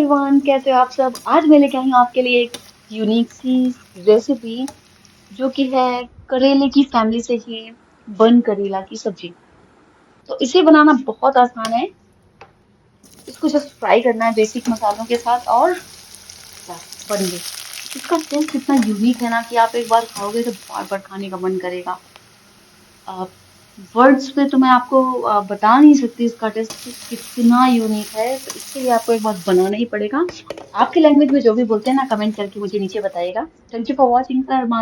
Everyone, कैसे हो आप सब। आज मैं लेके आई हूँ आपके लिए एक यूनिक सी रेसिपी जो कि है करेले की फैमिली से ही बन करेला की सब्जी। तो इसे बनाना बहुत आसान है। इसको जस्ट फ्राई करना है बेसिक मसालों के साथ और बस बन गई। इसका टेस्ट इतना यूनिक है ना कि आप एक बार खाओगे तो बार बार खाने का मन करेगा। वर्ड्स में तो मैं आपको बता नहीं सकती इसका टेस्ट कितना यूनिक है। तो इसके लिए आपको एक बार बनाना ही पड़ेगा। आपके लैंग्वेज में जो भी बोलते हैं ना, कमेंट करके मुझे नीचे बताइएगा। Thank you for watching sir.